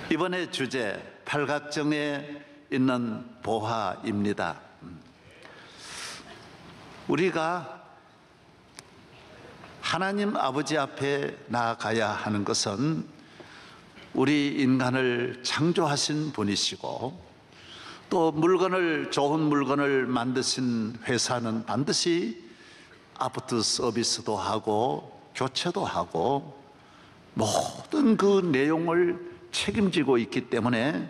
이번에 주제 팔각정에 있는 보화입니다. 우리가 하나님 아버지 앞에 나아가야 하는 것은 우리 인간을 창조하신 분이시고, 또 좋은 물건을 만드신 회사는 반드시 아프터 서비스도 하고 교체도 하고 모든 그 내용을 책임지고 있기 때문에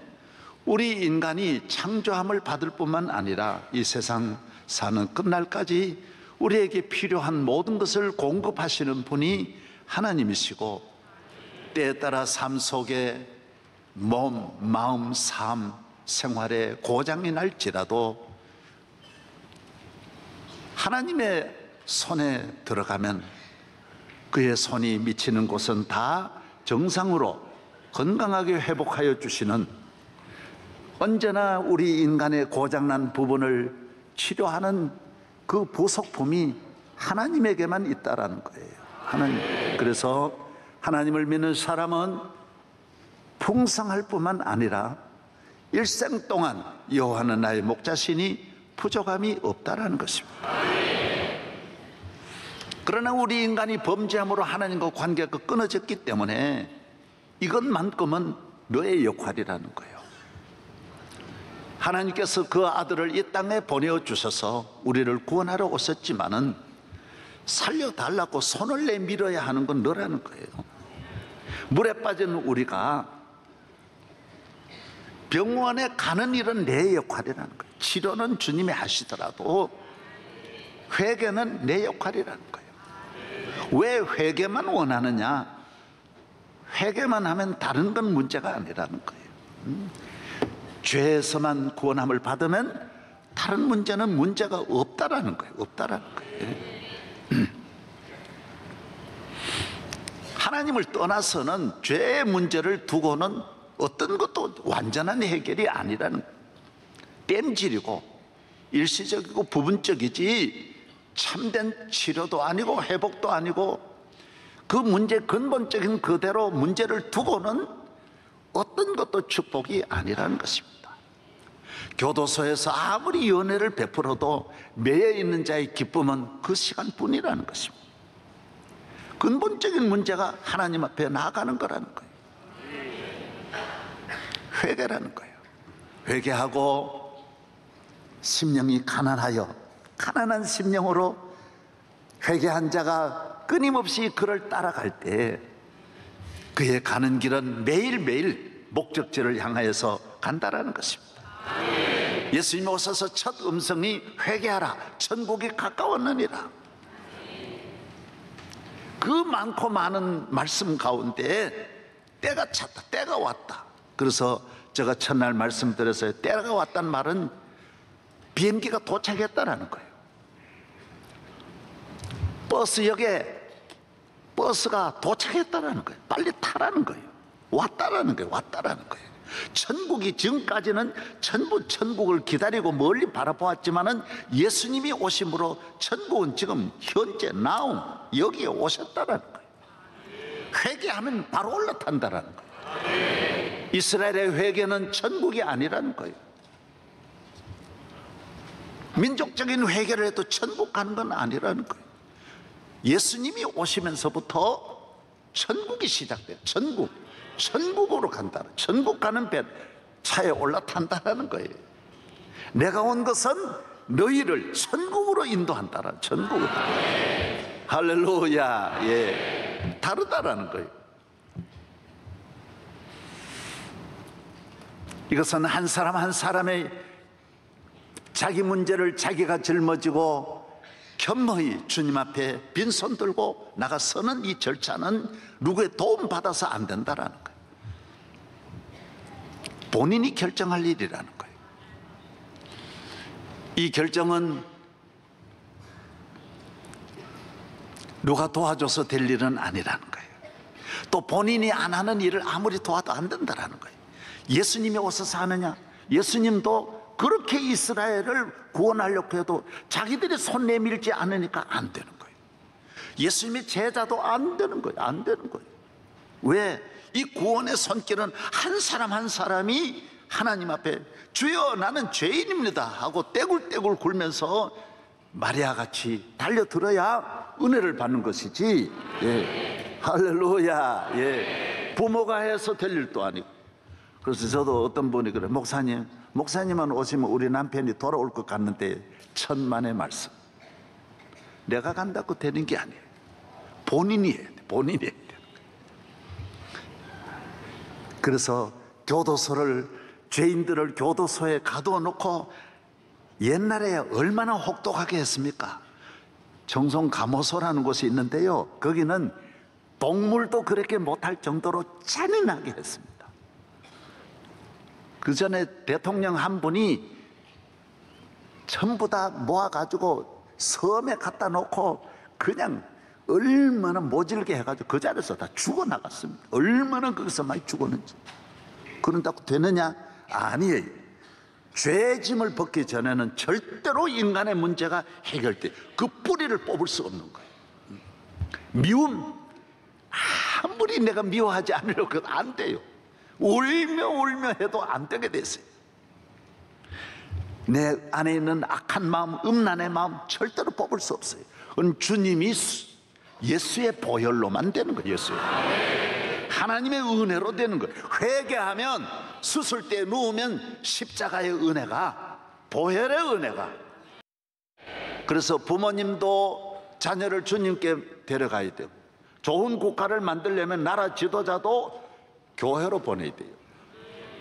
우리 인간이 창조함을 받을 뿐만 아니라 이 세상 사는 끝날까지 우리에게 필요한 모든 것을 공급하시는 분이 하나님이시고, 때에 따라 삶 속에 몸, 마음, 삶, 생활에 고장이 날지라도 하나님의 손에 들어가면 그의 손이 미치는 곳은 다 정상으로 건강하게 회복하여 주시는, 언제나 우리 인간의 고장난 부분을 치료하는 그 보석품이 하나님에게만 있다라는 거예요. 하나님. 그래서 하나님을 믿는 사람은 풍성할 뿐만 아니라 일생 동안 여호와는 나의 목자시니 부족함이 없다라는 것입니다. 그러나 우리 인간이 범죄함으로 하나님과 관계가 끊어졌기 때문에 이것만큼은 너의 역할이라는 거예요. 하나님께서 그 아들을 이 땅에 보내주셔서 우리를 구원하러 오셨지만은 살려달라고 손을 내밀어야 하는 건 너라는 거예요. 물에 빠진 우리가 병원에 가는 일은 내 역할이라는 거예요. 치료는 주님이 하시더라도 회개는 내 역할이라는 거예요. 왜 회개만 원하느냐? 회개만 하면 다른 건 문제가 아니라는 거예요. 죄에서만 구원함을 받으면 다른 문제는 문제가 없다라는 거예요. 없다라는 거예요. 하나님을 떠나서는 죄의 문제를 두고는 어떤 것도 완전한 해결이 아니라는 거예요. 땜질이고 일시적이고 부분적이지 참된 치료도 아니고 회복도 아니고, 그 문제 근본적인 그대로 문제를 두고는 어떤 것도 축복이 아니라는 것입니다. 교도소에서 아무리 연애를 베풀어도 매여 있는 자의 기쁨은 그 시간뿐이라는 것입니다. 근본적인 문제가 하나님 앞에 나아가는 거라는 거예요. 회개라는 거예요. 회개하고 심령이 가난하여 가난한 심령으로 회개한 자가 끊임없이 그를 따라갈 때 그의 가는 길은 매일매일 목적지를 향하여서 간다라는 것입니다. 예수님이 오셔서 첫 음성이 회개하라, 천국이 가까웠느니라. 그 많고 많은 말씀 가운데 때가 찼다, 때가 왔다. 그래서 제가 첫날 말씀드렸어요. 때가 왔다는 말은 비행기가 도착했다라는 거예요. 버스역에 버스가 도착했다라는 거예요. 빨리 타라는 거예요. 왔다라는 거예요. 왔다라는 거예요. 천국이 지금까지는 전부 천국을 기다리고 멀리 바라보았지만은 예수님이 오심으로 천국은 지금 현재 now 여기에 오셨다라는 거예요. 회개하면 바로 올라탄다라는 거예요. 이스라엘의 회개는 천국이 아니라는 거예요. 민족적인 회개를 해도 천국 가는 건 아니라는 거예요. 예수님이 오시면서부터 천국이 시작돼요. 천국으로 간다. 천국 가는 배 차에 올라탄다라는 거예요. 내가 온 것은 너희를 천국으로 인도한다라. 천국으로. 할렐루야. 예, 다르다라는 거예요. 이것은 한 사람 한 사람의 자기 문제를 자기가 짊어지고 겸허히 주님 앞에 빈손 들고 나가서는 이 절차는 누구의 도움 받아서 안 된다라는 거예요. 본인이 결정할 일이라는 거예요. 이 결정은 누가 도와줘서 될 일은 아니라는 거예요. 또 본인이 안 하는 일을 아무리 도와도 안 된다라는 거예요. 예수님이 오셔서 하느냐? 예수님도 그렇게 이스라엘을 구원하려고 해도 자기들이 손 내밀지 않으니까 안 되는 거예요. 예수님의 제자도 안 되는 거예요. 안 되는 거예요. 왜? 이 구원의 손길은 한 사람 한 사람이 하나님 앞에 주여 나는 죄인입니다 하고 떼굴떼굴 굴면서 마리아같이 달려들어야 은혜를 받는 것이지. 예. 할렐루야. 예. 부모가 해서 될 일도 아니고. 그래서 저도 어떤 분이 그래, 목사님만 오시면 우리 남편이 돌아올 것 같는데, 천만의 말씀. 내가 간다고 되는 게 아니에요. 본인이 해야 돼. 본인이 해야 돼. 그래서 교도소를, 죄인들을 교도소에 가두어 놓고 옛날에 얼마나 혹독하게 했습니까? 정송감호소라는 곳이 있는데요, 거기는 동물도 그렇게 못할 정도로 잔인하게 했습니다. 그 전에 대통령 한 분이 전부 다 모아가지고 섬에 갖다 놓고 그냥 얼마나 모질게 해가지고 그 자리에서 다 죽어나갔습니다. 얼마나 거기서 많이 죽었는지. 그런다고 되느냐? 아니에요. 죄짐을 벗기 전에는 절대로 인간의 문제가 해결돼. 그 뿌리를 뽑을 수 없는 거예요. 미움, 아무리 내가 미워하지 않으려고 해도 안 돼요. 울며 해도 안 되게 됐어요. 내 안에 있는 악한 마음, 음란의 마음 절대로 뽑을 수 없어요. 그건 주님이 예수의 보혈로만 되는 거예요. 예수의 하나님의 은혜로 되는 거예요. 회개하면, 수술대에 누우면 십자가의 은혜가, 보혈의 은혜가. 그래서 부모님도 자녀를 주님께 데려가야 돼요. 좋은 국가를 만들려면 나라 지도자도 교회로 보내야 돼요.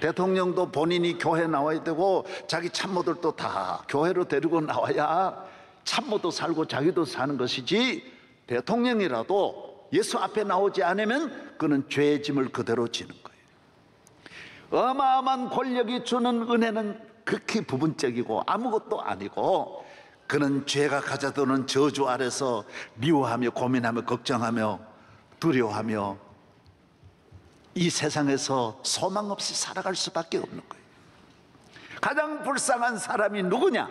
대통령도 본인이 교회 나와야 되고 자기 참모들도 다 교회로 데리고 나와야 참모도 살고 자기도 사는 것이지, 대통령이라도 예수 앞에 나오지 않으면 그는 죄의 짐을 그대로 지는 거예요. 어마어마한 권력이 주는 은혜는 극히 부분적이고 아무것도 아니고, 그는 죄가 가져다오는 저주 아래서 미워하며 고민하며 걱정하며 두려워하며 이 세상에서 소망 없이 살아갈 수밖에 없는 거예요. 가장 불쌍한 사람이 누구냐?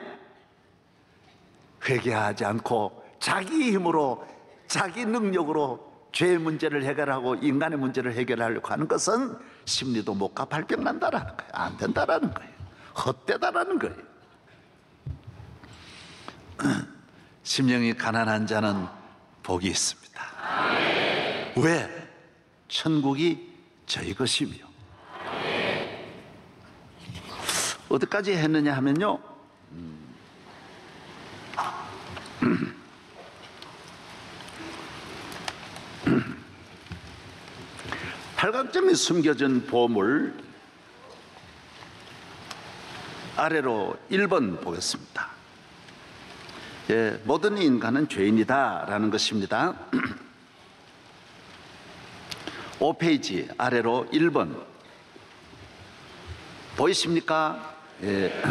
회개하지 않고 자기 힘으로, 자기 능력으로 죄의 문제를 해결하고 인간의 문제를 해결하려고 하는 것은 심리도 못 가 발병 난다라는 거예요. 안 된다라는 거예요. 헛되다라는 거예요. 심령이 가난한 자는 복이 있습니다. 왜? 천국이 저희 것이며. 어디까지 했느냐 하면요, 8강점에 숨겨진 보물, 아래로 1번 보겠습니다. 예, 모든 인간은 죄인이다 라는 것입니다. 5페이지 아래로 1번 보이십니까? 예.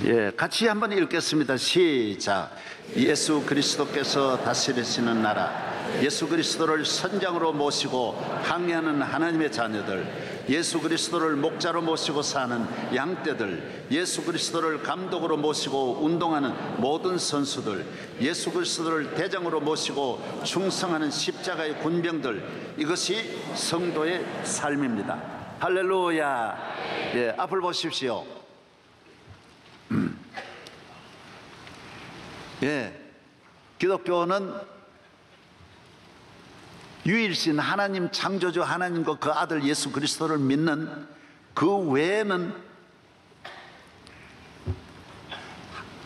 예, 같이 한번 읽겠습니다. 시작. 예수 그리스도께서 다스리시는 나라, 예수 그리스도를 선장으로 모시고 항해하는 하나님의 자녀들, 예수 그리스도를 목자로 모시고 사는 양떼들, 예수 그리스도를 감독으로 모시고 운동하는 모든 선수들, 예수 그리스도를 대장으로 모시고 충성하는 십자가의 군병들, 이것이 성도의 삶입니다. 할렐루야. 예, 앞을 보십시오. 예, 기독교는 유일신 하나님, 창조주 하나님과 그 아들 예수 그리스도를 믿는 그 외에는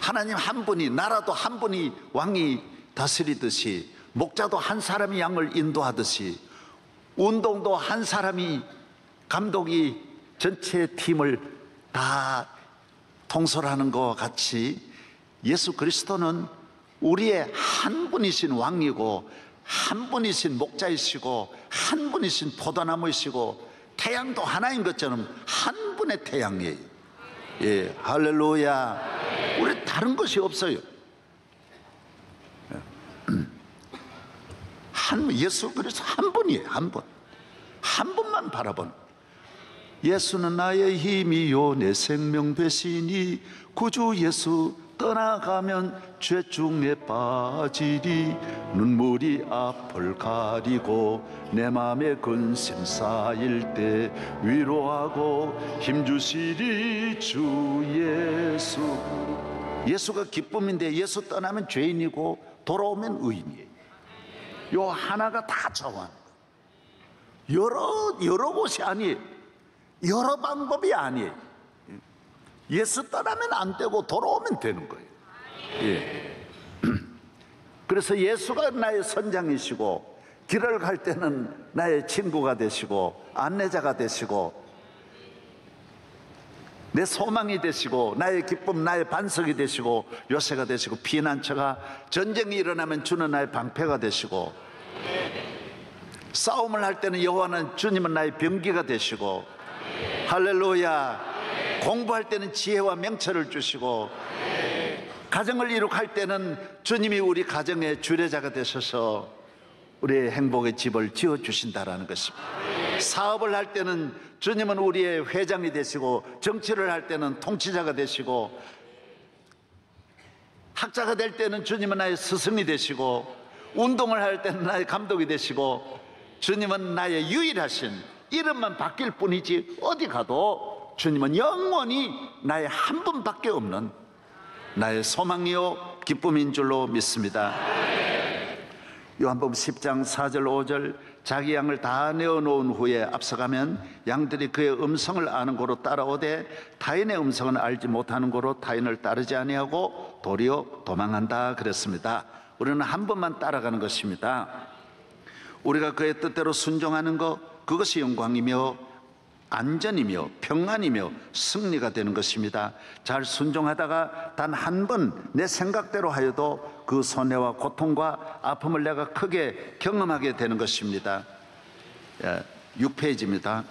하나님 한 분이, 나라도 한 분이 왕이 다스리듯이, 목자도 한 사람이 양을 인도하듯이, 운동도 한 사람이, 감독이 전체 팀을 다 통솔하는 것과 같이 예수 그리스도는 우리의 한 분이신 왕이고, 한 분이신 목자이시고, 한 분이신 포도나무이시고, 태양도 하나인 것처럼 한 분의 태양이에요. 예, 할렐루야. 우리 다른 것이 없어요. 예수 그리스도 한 분이에요. 한 분. 한 분만 바라보는. 예수는 나의 힘이요 내 생명 되시니 구주 예수 떠나가면 죄 중에 빠지리. 눈물이 앞을 가리고 내 맘에 근심 쌓일 때 위로하고 힘주시리 주 예수. 예수가 기쁨인데 예수 떠나면 죄인이고 돌아오면 의인이에요. 요 하나가 다 저원. 여러 곳이 아니에요. 여러 방법이 아니에요. 예수 떠나면 안 되고 돌아오면 되는 거예요. 예. 그래서 예수가 나의 선장이시고 길을 갈 때는 나의 친구가 되시고 안내자가 되시고 내 소망이 되시고 나의 기쁨, 나의 반석이 되시고 요새가 되시고 피난처가 전쟁이 일어나면 주는 나의 방패가 되시고 싸움을 할 때는 여호와는 주님은 나의 병기가 되시고 할렐루야. 공부할 때는 지혜와 명철을 주시고 가정을 이룩할 때는 주님이 우리 가정의 주례자가 되셔서 우리의 행복의 집을 지어주신다라는 것입니다. 사업을 할 때는 주님은 우리의 회장이 되시고 정치를 할 때는 통치자가 되시고 학자가 될 때는 주님은 나의 스승이 되시고 운동을 할 때는 나의 감독이 되시고 주님은 나의 유일하신 이름만 바뀔 뿐이지 어디 가도 주님은 영원히 나의 한 분밖에 없는 나의 소망이요 기쁨인 줄로 믿습니다. 요한복음 10장 4절 5절 자기 양을 다 내어놓은 후에 앞서가면 양들이 그의 음성을 아는 고로 따라오되 타인의 음성은 알지 못하는 고로 타인을 따르지 아니하고 도리어 도망한다 그랬습니다. 우리는 한 번만 따라가는 것입니다. 우리가 그의 뜻대로 순종하는 것, 그것이 영광이며 안전이며 평안이며 승리가 되는 것입니다. 잘 순종하다가 단 한 번 내 생각대로 하여도 그 손해와 고통과 아픔을 내가 크게 경험하게 되는 것입니다. 6페이지입니다.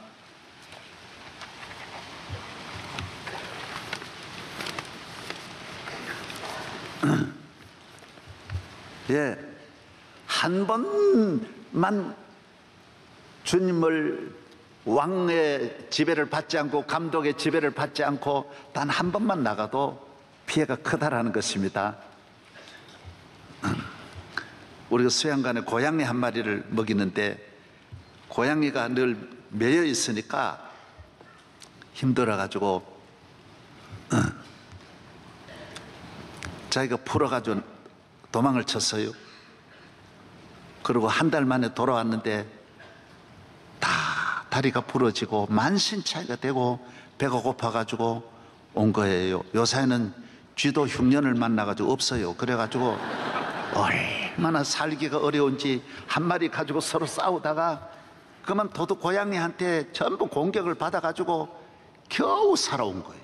예, 한 번만 주님을 왕의 지배를 받지 않고 감독의 지배를 받지 않고 단 한 번만 나가도 피해가 크다라는 것입니다. 우리가 수양간에 고양이 한 마리를 먹이는데 고양이가 늘 매여 있으니까 힘들어가지고 자기가 풀어가지고 도망을 쳤어요. 그리고 한 달 만에 돌아왔는데 다 다리가 부러지고 만신창이가 되고 배가 고파가지고 온 거예요. 요새는 쥐도 흉년을 만나가지고 없어요. 그래가지고 얼마나 살기가 어려운지 한 마리 가지고 서로 싸우다가 그만 도둑 고양이한테 전부 공격을 받아가지고 겨우 살아온 거예요.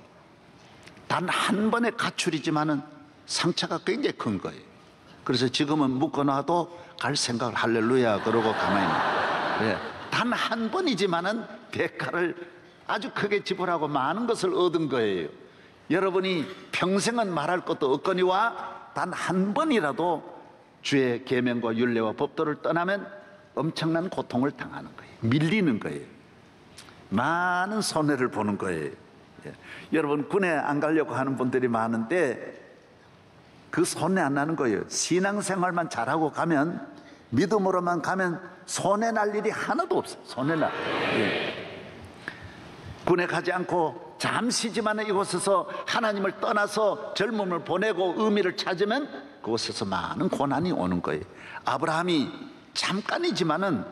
단 한 번의 가출이지만은 상처가 굉장히 큰 거예요. 그래서 지금은 묶어놔도 갈 생각을 할렐루야 그러고 가만히 있는. 단 한 번이지만은 대가를 아주 크게 지불하고 많은 것을 얻은 거예요. 여러분이 평생은 말할 것도 없거니와 단 한 번이라도 주의 계명과 율례와 법도를 떠나면 엄청난 고통을 당하는 거예요. 밀리는 거예요. 많은 손해를 보는 거예요. 여러분 군에 안 가려고 하는 분들이 많은데 그 손해 안 나는 거예요. 신앙생활만 잘하고 가면, 믿음으로만 가면 손해 날 일이 하나도 없어요. 손해 날. 군에 가지 않고 잠시지만 이곳에서 하나님을 떠나서 젊음을 보내고 의미를 찾으면 그곳에서 많은 고난이 오는 거예요. 아브라함이 잠깐이지만은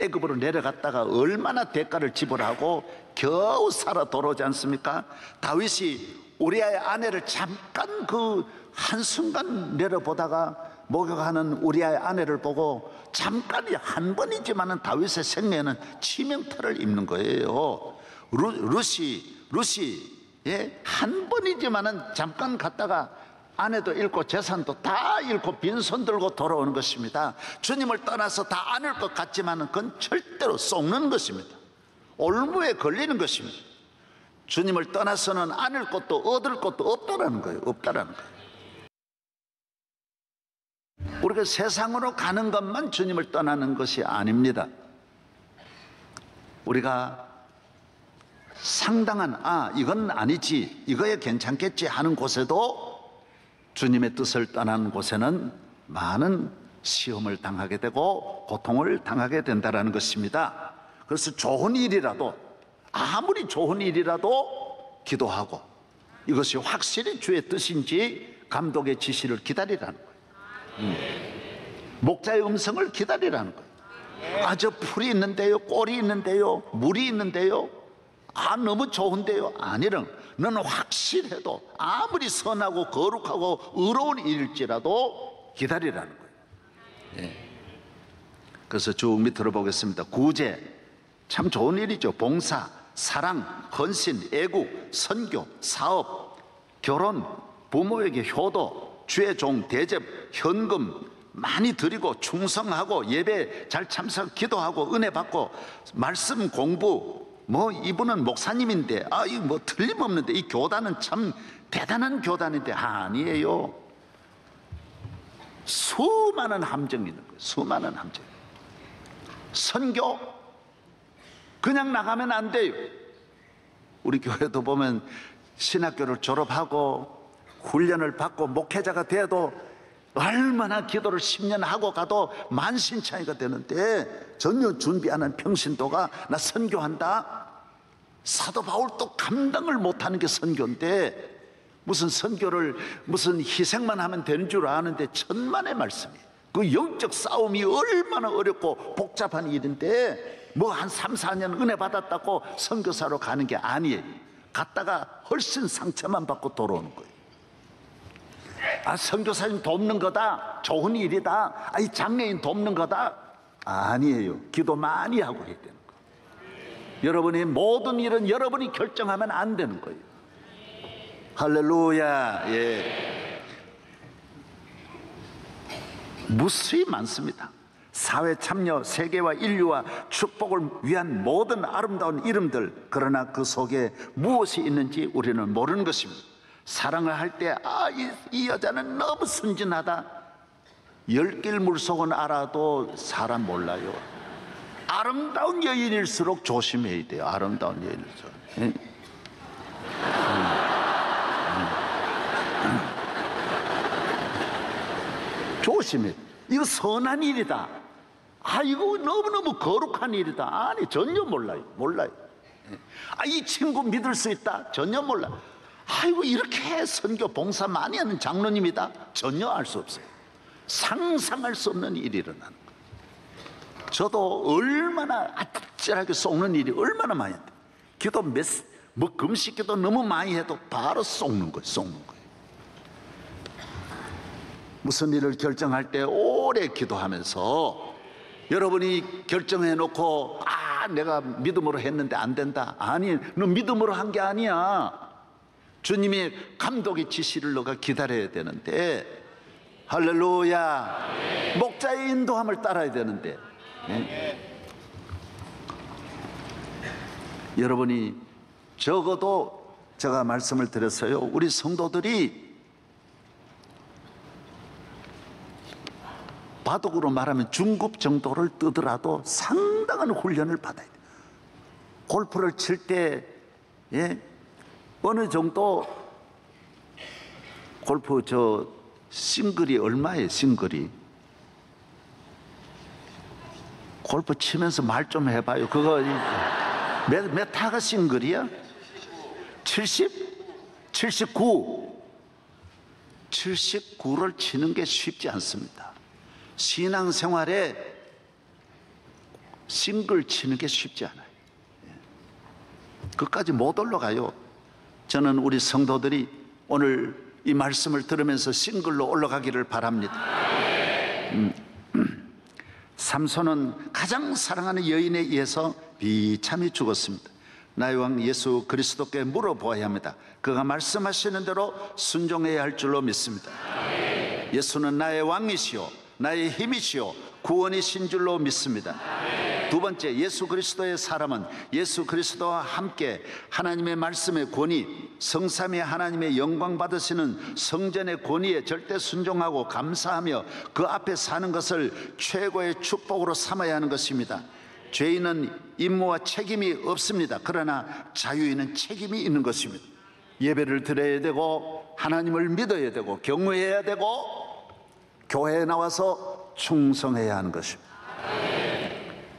애굽으로 내려갔다가 얼마나 대가를 지불하고 겨우 살아 돌아오지 않습니까? 다윗이 우리아의 아내를 잠깐 그 한순간 내려보다가 목욕하는 우리아의 아내를 보고 잠깐이 한 번이지만은 다윗의 생명에는 치명타를 입는 거예요. 루시 한 번이지만은 잠깐 갔다가 아내도 잃고 재산도 다 잃고 빈손 들고 돌아오는 것입니다. 주님을 떠나서 다 안을 것 같지만은 그건 절대로 속는 것입니다. 올무에 걸리는 것입니다. 주님을 떠나서는 안을 것도 얻을 것도 없다라는 거예요. 없다라는 거예요. 우리가 세상으로 가는 것만 주님을 떠나는 것이 아닙니다. 우리가 상당한 이건 아니지, 이거야 괜찮겠지 하는 곳에도 주님의 뜻을 떠나는 곳에는 많은 시험을 당하게 되고 고통을 당하게 된다는 것입니다. 그래서 좋은 일이라도, 아무리 좋은 일이라도 기도하고 이것이 확실히 주의 뜻인지 감독의 지시를 기다리라는 거예요. 목자의 음성을 기다리라는 거예요. 아, 저 풀이 있는데요, 꼴이 있는데요, 물이 있는데요, 아, 너무 좋은데요. 아니는 너는 확실해도 아무리 선하고 거룩하고 의로운 일일지라도 기다리라는 거예요. 예. 그래서 쭉 밑으로 보겠습니다. 구제, 참 좋은 일이죠. 봉사, 사랑, 헌신, 애국, 선교, 사업, 결혼, 부모에게 효도, 주의 종, 대접, 현금 많이 드리고 충성하고 예배 잘 참석, 기도하고 은혜 받고 말씀 공부, 뭐 이분은 목사님인데 아, 이거 뭐 틀림없는데 이 교단은 참 대단한 교단인데 아니에요. 수많은 함정이 있는 거예요. 수많은 함정. 선교 그냥 나가면 안 돼요. 우리 교회도 보면 신학교를 졸업하고 훈련을 받고 목회자가 돼도 얼마나 기도를 10년 하고 가도 만신창이가 되는데 전혀 준비 안 한 평신도가 나 선교한다? 사도 바울도 감당을 못하는 게 선교인데 무슨 선교를 무슨 희생만 하면 되는 줄 아는데 천만의 말씀이에요. 그 영적 싸움이 얼마나 어렵고 복잡한 일인데 뭐 한 3, 4년 은혜 받았다고 선교사로 가는 게 아니에요. 갔다가 훨씬 상처만 받고 돌아오는 거예요. 아, 선교사님 돕는 거다, 좋은 일이다, 아, 이 장애인 돕는 거다, 아니에요. 기도 많이 하고 해야 되는 거예요. 여러분이 모든 일은 여러분이 결정하면 안 되는 거예요. 할렐루야. 예. 무수히 많습니다. 사회 참여, 세계와 인류와 축복을 위한 모든 아름다운 이름들, 그러나 그 속에 무엇이 있는지 우리는 모르는 것입니다. 사랑을 할 때 아, 이 여자는 너무 순진하다. 열길 물속은 알아도 사람 몰라요. 아름다운 여인일수록 조심해야 돼요. 아름다운 여인일수록. 예? 조심해. 이거 선한 일이다. 아, 이거 너무너무 거룩한 일이다. 아니, 전혀 몰라요. 몰라요. 아, 이 친구 믿을 수 있다. 전혀 몰라요. 아이고, 이렇게 선교 봉사 많이 하는 장로님이다. 전혀 알 수 없어요. 상상할 수 없는 일이 일어나는 거예요. 저도 얼마나 아찔하게 속는 일이 얼마나 많이 했대. 기도 뭐 금식기도 너무 많이 해도 바로 속는 거예요. 속는 거예요. 무슨 일을 결정할 때 오래 기도하면서 여러분이 결정해 놓고 아, 내가 믿음으로 했는데 안 된다. 아니, 너 믿음으로 한 게 아니야. 주님이 감독의 지시를 너가 기다려야 되는데, 할렐루야. 목자의 인도함을 따라야 되는데, 네? 여러분이 적어도 제가 말씀을 드렸어요. 우리 성도들이 바둑으로 말하면 중급 정도를 뜨더라도 상당한 훈련을 받아야 돼요. 골프를 칠 때, 예? 어느 정도 골프 싱글이 얼마예요? 싱글이 골프 치면서 말 좀 해봐요. 그거 몇 타가 싱글이야? 70? 79? 79를 치는 게 쉽지 않습니다. 신앙생활에 싱글 치는 게 쉽지 않아요. 그까지 못 올라가요. 저는 우리 성도들이 오늘 이 말씀을 들으면서 싱글로 올라가기를 바랍니다. 삼손은 가장 사랑하는 여인에 의해서 비참히 죽었습니다. 나의 왕 예수 그리스도께 물어보아야 합니다. 그가 말씀하시는 대로 순종해야 할 줄로 믿습니다. 예수는 나의 왕이시오, 나의 힘이시오, 구원이신 줄로 믿습니다. 두 번째, 예수 그리스도의 사람은 예수 그리스도와 함께 하나님의 말씀의 권위, 성삼위 하나님의 영광 받으시는 성전의 권위에 절대 순종하고 감사하며 그 앞에 사는 것을 최고의 축복으로 삼아야 하는 것입니다. 죄인은 임무와 책임이 없습니다. 그러나 자유인은 책임이 있는 것입니다. 예배를 드려야 되고 하나님을 믿어야 되고 경외해야 되고 교회에 나와서 충성해야 하는 것입니다.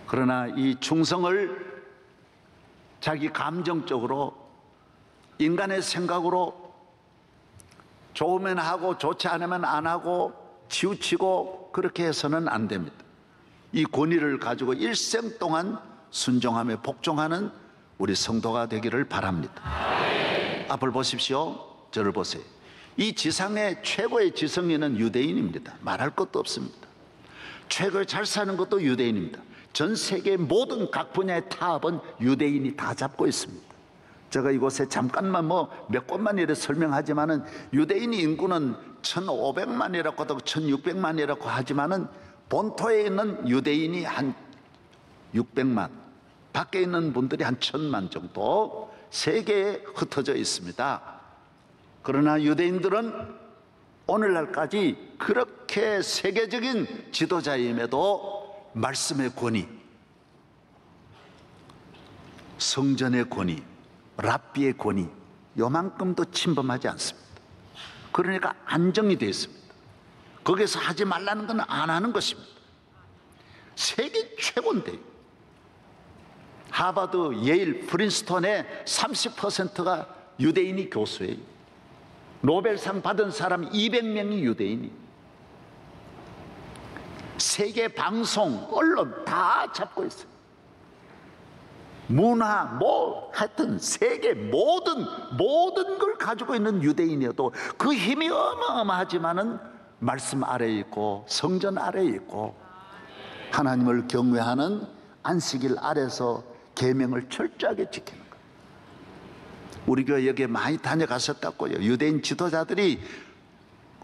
그러나 이 충성을 자기 감정적으로 인간의 생각으로 좋으면 하고 좋지 않으면 안 하고 치우치고 그렇게 해서는 안 됩니다. 이 권위를 가지고 일생 동안 순종하며 복종하는 우리 성도가 되기를 바랍니다. 앞을 보십시오. 저를 보세요. 이 지상의 최고의 지성인은 유대인입니다. 말할 것도 없습니다. 최고의 잘 사는 것도 유대인입니다. 전 세계 모든 각 분야의 타업은 유대인이 다 잡고 있습니다. 제가 이곳에 잠깐만 몇 곳만 이렇게 설명하지만은 유대인의 인구는 1,500만이라고 하고 1,600만이라고 하지만은 본토에 있는 유대인이 한 600만, 밖에 있는 분들이 한 1,000만 정도 세계에 흩어져 있습니다. 그러나 유대인들은 오늘날까지 그렇게 세계적인 지도자임에도 말씀의 권위, 성전의 권위, 랍비의 권위 요만큼도 침범하지 않습니다. 그러니까 안정이 되어 있습니다. 거기서 하지 말라는 건 안 하는 것입니다. 세계 최고인데 하버드, 예일, 프린스턴의 30%가 유대인이 교수예요. 노벨상 받은 사람 200명이 유대인이. 세계 방송, 언론 다 잡고 있어요. 문화, 하여튼 세계 모든 걸 가지고 있는 유대인이어도 그 힘이 어마어마하지만은 말씀 아래에 있고 성전 아래에 있고 하나님을 경외하는 안식일 아래서 계명을 철저하게 지키는 거예요. 우리 교회 여기에 많이 다녀가셨다고요. 유대인 지도자들이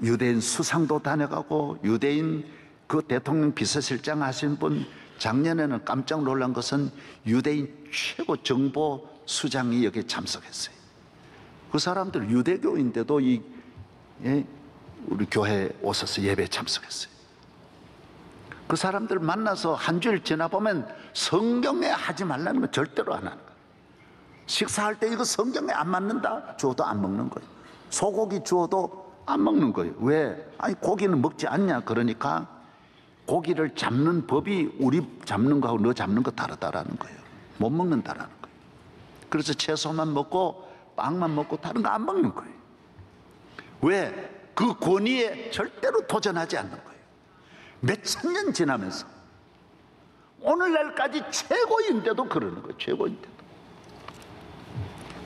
유대인 수상도 다녀가고 유대인 그 대통령 비서실장 하신 분 작년에는 깜짝 놀란 것은 유대인 최고 정보 수장이 여기에 참석했어요. 그 사람들 유대교인데도 우리 교회에 오셔서 예배에 참석했어요. 그 사람들 만나서 한 주일 지나보면 성경에 하지 말라는 건 절대로 안 하는 거예요. 식사할 때 이거 성경에 안 맞는다 주어도 안 먹는 거예요. 소고기 주어도 안 먹는 거예요. 왜? 아니 고기는 먹지 않냐. 그러니까 고기를 잡는 법이 우리 잡는 거하고 너 잡는 거 다르다라는 거예요. 못 먹는다라는 거예요. 그래서 채소만 먹고 빵만 먹고 다른 거 안 먹는 거예요. 왜? 그 권위에 절대로 도전하지 않는 거예요. 몇천 년 지나면서 오늘날까지 최고인데도 그러는 거예요. 최고인데도.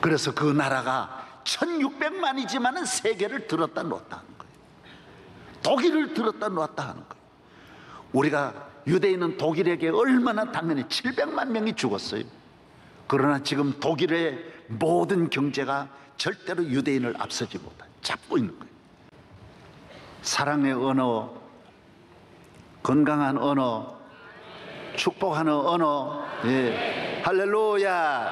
그래서 그 나라가 1600만이지만은 세계를 들었다 놓았다 하는 거예요. 독일을 들었다 놓았다 하는 거예요. 우리가 유대인은 독일에게 얼마나 당연히 700만 명이 죽었어요. 그러나 지금 독일의 모든 경제가 절대로 유대인을 앞서지 못해 잡고 있는 거예요. 사랑의 언어, 건강한 언어, 축복하는 언어, 예. 할렐루야.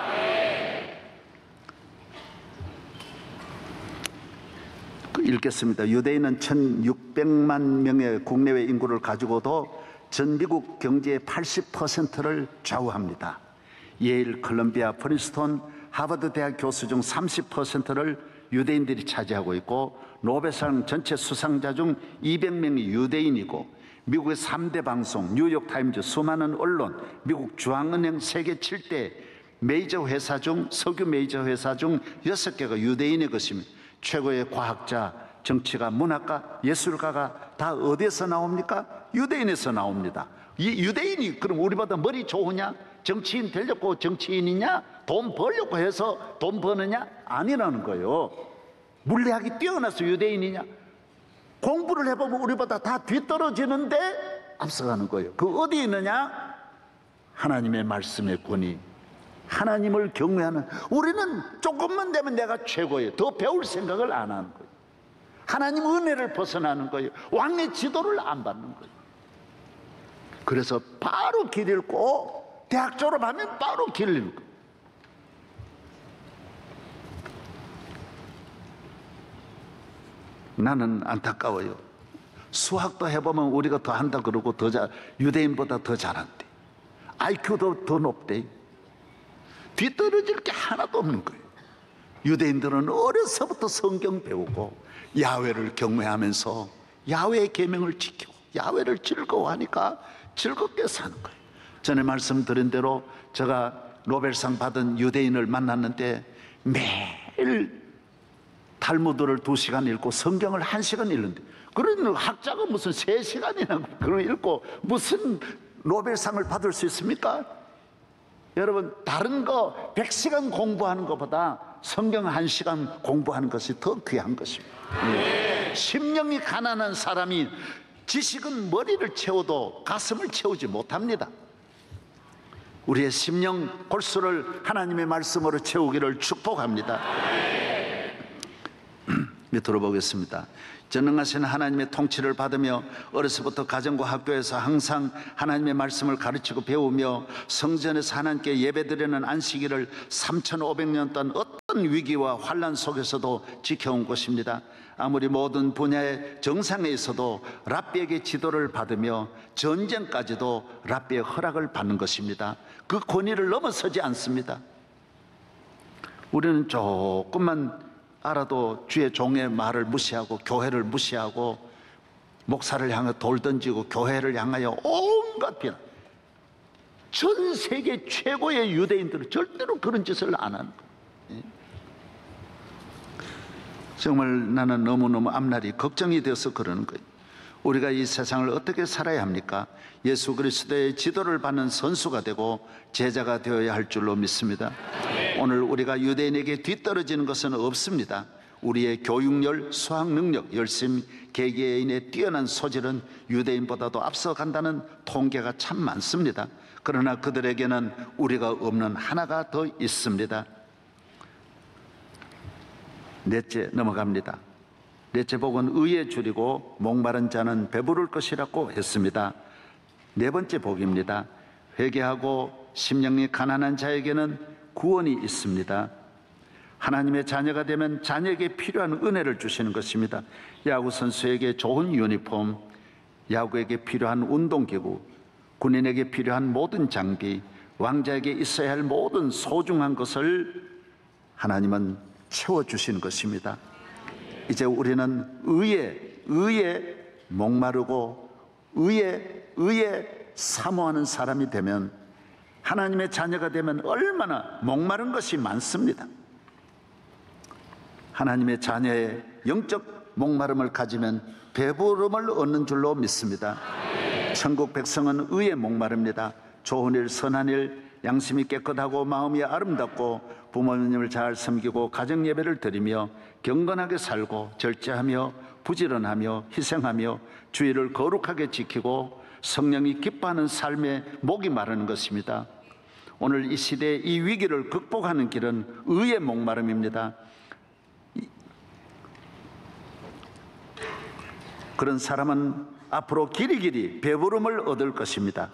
읽겠습니다. 유대인은 1600만 명의 국내외 인구를 가지고도 전 미국 경제의 80%를 좌우합니다. 예일, 컬럼비아, 프린스턴, 하버드 대학 교수 중 30%를 유대인들이 차지하고 있고 노벨상 전체 수상자 중 200명이 유대인이고 미국의 3대 방송, 뉴욕타임즈, 수많은 언론, 미국 중앙은행 세계 7대 메이저 회사 중 석유 메이저 회사 중 6개가 유대인의 것입니다. 최고의 과학자, 정치가, 문학가, 예술가가 다 어디에서 나옵니까? 유대인에서 나옵니다. 이 유대인이 그럼 우리보다 머리 좋으냐? 정치인 되려고 정치인이냐? 돈 벌려고 해서 돈 버느냐? 아니라는 거예요. 물리학이 뛰어나서 유대인이냐? 공부를 해보면 우리보다 다 뒤떨어지는데 앞서가는 거예요. 그 어디 있느냐? 하나님의 말씀의 권위, 하나님을 경외하는. 우리는 조금만 되면 내가 최고예요. 더 배울 생각을 안 하는 거예요. 하나님 은혜를 벗어나는 거예요. 왕의 지도를 안 받는 거예요. 그래서 바로 길 잃고 대학 졸업하면 바로 길 잃는 거예요. 나는 안타까워요. 수학도 해보면 우리가 더 한다 그러고 유대인보다 더 잘한대. IQ도 더 높대. 뒤떨어질 게 하나도 없는 거예요. 유대인들은 어려서부터 성경 배우고 야훼를 경외하면서 야훼의 계명을 지키고 야훼를 즐거워하니까 즐겁게 사는 거예요. 전에 말씀드린 대로 제가 노벨상 받은 유대인을 만났는데 매일 탈무드를 2시간 읽고 성경을 1시간 읽는데, 그런 학자가 무슨 3시간이나 그걸 읽고 무슨 노벨상을 받을 수 있습니까? 여러분, 다른 거 100시간 공부하는 것보다 성경 1시간 공부하는 것이 더 귀한 것입니다. 심령이 가난한 사람이 지식은 머리를 채워도 가슴을 채우지 못합니다. 우리의 심령 골수를 하나님의 말씀으로 채우기를 축복합니다. 밑으로 보겠습니다. 전능하신 하나님의 통치를 받으며 어려서부터 가정과 학교에서 항상 하나님의 말씀을 가르치고 배우며 성전에서 하나님께 예배드리는 안식일을 3500년 동안 어떤 위기와 환난 속에서도 지켜온 것입니다. 아무리 모든 분야의 정상에 있어도 랍비에게 지도를 받으며 전쟁까지도 랍비의 허락을 받는 것입니다. 그 권위를 넘어서지 않습니다. 우리는 조금만 알아도 주의 종의 말을 무시하고 교회를 무시하고 목사를 향해 돌 던지고 교회를 향하여 온갖 비난. 전 세계 최고의 유대인들은 절대로 그런 짓을 안 하는 거예요. 정말 나는 너무너무 앞날이 걱정이 되어서 그러는 거예요. 우리가 이 세상을 어떻게 살아야 합니까? 예수 그리스도의 지도를 받는 선수가 되고 제자가 되어야 할 줄로 믿습니다. 오늘 우리가 유대인에게 뒤떨어지는 것은 없습니다. 우리의 교육열, 수학 능력, 열심, 개개인의 뛰어난 소질은 유대인보다도 앞서간다는 통계가 참 많습니다. 그러나 그들에게는 우리가 없는 하나가 더 있습니다. 넷째 넘어갑니다. 넷째 복은 의에 줄이고 목마른 자는 배부를 것이라고 했습니다. 네 번째 복입니다. 회개하고 심령이 가난한 자에게는 구원이 있습니다. 하나님의 자녀가 되면 자녀에게 필요한 은혜를 주시는 것입니다. 야구 선수에게 좋은 유니폼, 야구에게 필요한 운동기구, 군인에게 필요한 모든 장비, 왕자에게 있어야 할 모든 소중한 것을 하나님은 채워주시는 것입니다. 이제 우리는 의에 목마르고 의에 사모하는 사람이 되면, 하나님의 자녀가 되면 얼마나 목마른 것이 많습니다. 하나님의 자녀의 영적 목마름을 가지면 배부름을 얻는 줄로 믿습니다. 천국 백성은 의에 목마릅니다. 좋은 일, 선한 일, 양심이 깨끗하고 마음이 아름답고 부모님을 잘 섬기고 가정 예배를 드리며 경건하게 살고 절제하며 부지런하며 희생하며 주의를 거룩하게 지키고 성령이 기뻐하는 삶에 목이 마르는 것입니다. 오늘 이 시대의 이 위기를 극복하는 길은 의의 목마름입니다. 그런 사람은 앞으로 길이길이 배부름을 얻을 것입니다.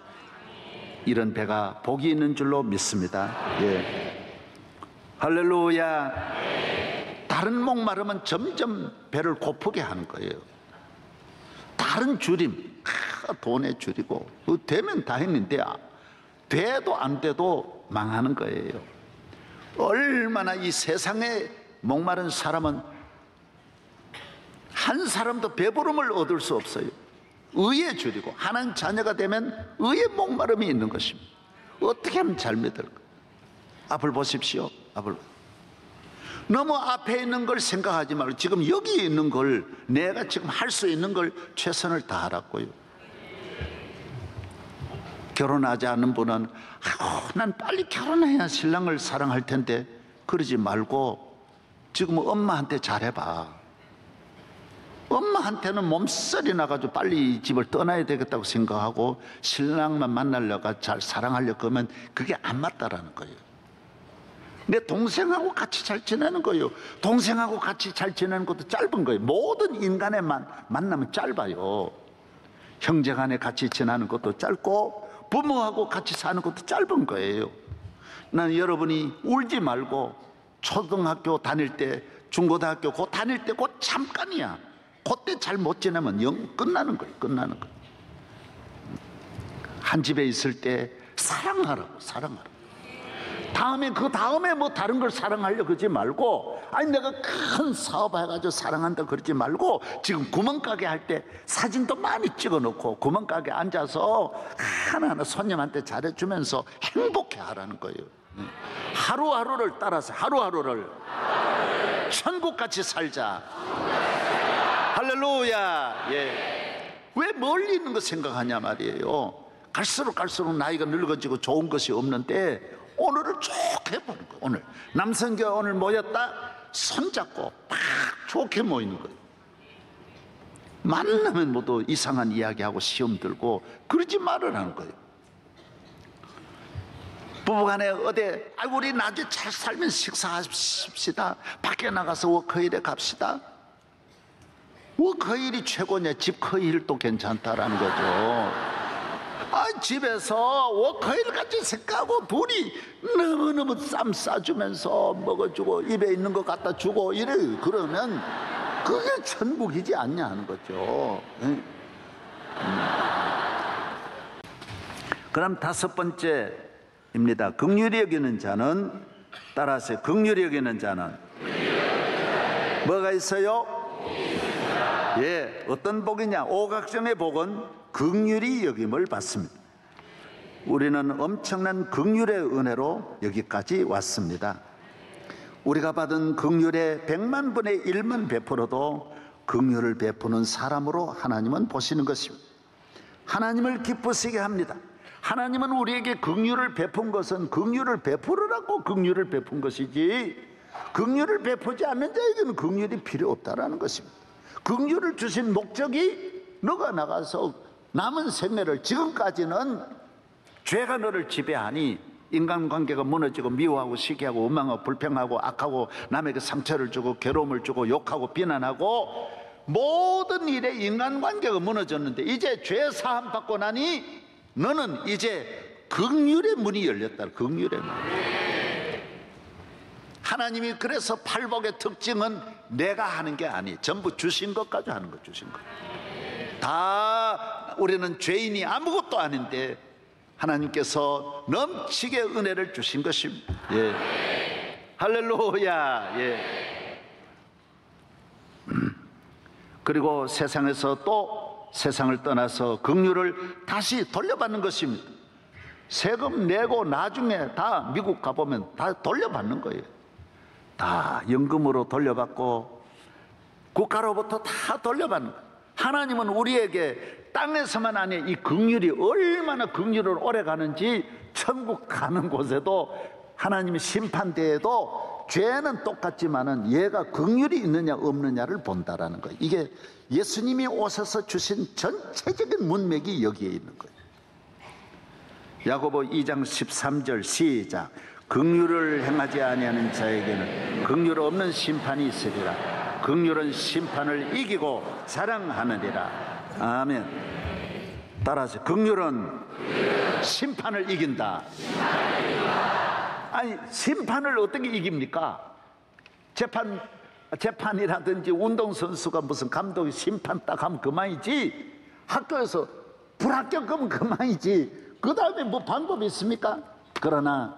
이런 배가 복이 있는 줄로 믿습니다. 예. 할렐루야. 다른 목마름은 점점 배를 고프게 하는 거예요. 다른 줄임, 돈에 줄이고 되면 다행인데 돼도 안 돼도 망하는 거예요. 얼마나 이 세상에 목마른 사람은 한 사람도 배부름을 얻을 수 없어요. 의에 줄이고 하나님 자녀가 되면 의에 목마름이 있는 것입니다. 어떻게 하면 잘 믿을까? 앞을 보십시오. 앞을. 너무 앞에 있는 걸 생각하지 말고 지금 여기 있는 걸, 내가 지금 할 수 있는 걸 최선을 다하라고요. 결혼하지 않는 분은 난 빨리 결혼해야 신랑을 사랑할 텐데, 그러지 말고 지금 엄마한테 잘해봐. 엄마한테는 몸살이 나가지고 빨리 이 집을 떠나야 되겠다고 생각하고 신랑만 만나려고 잘 사랑하려고 하면 그게 안 맞다라는 거예요. 내 동생하고 같이 잘 지내는 거예요. 동생하고 같이 잘 지내는 것도 짧은 거예요. 모든 인간의 만남은 짧아요. 형제간에 같이 지내는 것도 짧고 부모하고 같이 사는 것도 짧은 거예요. 난 여러분이 울지 말고 초등학교 다닐 때, 중고등학교 곧 다닐 때 곧 잠깐이야. 그때 잘 못 지내면 영 끝나는 거예요. 끝나는 거예요. 한 집에 있을 때 사랑하라고. 다음에 그 다음에 뭐 다른 걸 사랑하려고 그러지 말고 아니 내가 큰 사업 해가지고 사랑한다 그러지 말고 지금 구멍가게 할 때 사진도 많이 찍어놓고 구멍가게 앉아서 하나하나 손님한테 잘해주면서 행복해 하라는 거예요. 하루하루를 따라서 하루하루를 천국같이 살자. 할렐루야. 예. 왜 멀리 있는 거 생각하냐 말이에요. 갈수록 나이가 늙어지고 좋은 것이 없는데 오늘을 좋게 보는 거예요. 오늘 남성교회 오늘 모였다 손잡고 막 좋게 모이는 거예요. 만나면 모두 이상한 이야기하고 시험 들고 그러지 말으라는 거예요. 부부간에 어디 우리 나중에 잘 살면 식사하십시다. 밖에 나가서 워커힐에 갑시다. 워커힐이 최고냐? 집커힐도 괜찮다라는 거죠. 집에서 워커힐 같이 생각하고 둘이 너무너무 쌈 싸주면서 먹어주고 입에 있는 거 갖다 주고 이래. 그러면 그게 천국이지 않냐 하는 거죠. 그럼 다섯 번째입니다. 긍휼히 여기는 자는, 따라서 긍휼히 여기는 자는 뭐가 있어요? 예, 어떤 복이냐? 오각정의 복은 긍휼히 여김을 받습니다. 우리는 엄청난 긍휼의 은혜로 여기까지 왔습니다. 우리가 받은 긍휼의 100만 분의 1만 베풀어도 긍휼을 베푸는 사람으로 하나님은 보시는 것입니다. 하나님을 기쁘시게 합니다. 하나님은 우리에게 긍휼을 베푼 것은 긍휼을 베풀으라고 긍휼을 베푼 것이지, 긍휼을 베푸지 않는 자에게는 긍휼이 필요 없다라는 것입니다. 긍휼을 주신 목적이 너가 나가서 남은 생애를, 지금까지는 죄가 너를 지배하니 인간관계가 무너지고 미워하고 시기하고 원망하고 불평하고 악하고 남에게 상처를 주고 괴로움을 주고 욕하고 비난하고 모든 일에 인간관계가 무너졌는데 이제 죄 사함 받고 나니 너는 이제 긍휼의 문이 열렸다. 긍휼의 문. 하나님이 그래서 팔복의 특징은 내가 하는 게 아니, 전부 주신 것 가지고 하는 거. 주신 것 다. 우리는 죄인이 아무것도 아닌데 하나님께서 넘치게 은혜를 주신 것입니다. 예. 할렐루야. 예. 그리고 세상에서 또 세상을 떠나서 긍휼을 다시 돌려받는 것입니다. 세금 내고 나중에 다 미국 가보면 다 돌려받는 거예요. 다 연금으로 돌려받고 국가로부터 다 돌려받는 거예요. 하나님은 우리에게 땅에서만 아니라 이 긍휼이 얼마나 긍휼을 오래 가는지 천국 가는 곳에도 하나님의 심판대에도 죄는 똑같지만은 얘가 긍휼이 있느냐 없느냐를 본다라는 거예요. 이게 예수님이 오셔서 주신 전체적인 문맥이 여기에 있는 거예요. 야고보 2장 13절 시작. 긍휼을 행하지 아니하는 자에게는 긍휼 없는 심판이 있으리라. 긍휼은 심판을 이기고 자랑하느니라. 아멘. 따라서 긍휼은 심판을 이긴다. 아니, 심판을 어떻게 이깁니까? 재판이라든지 운동선수가 무슨 감독이 심판 딱 하면 그만이지. 학교에서 불합격하면 그만이지. 그 다음에 뭐 방법이 있습니까? 그러나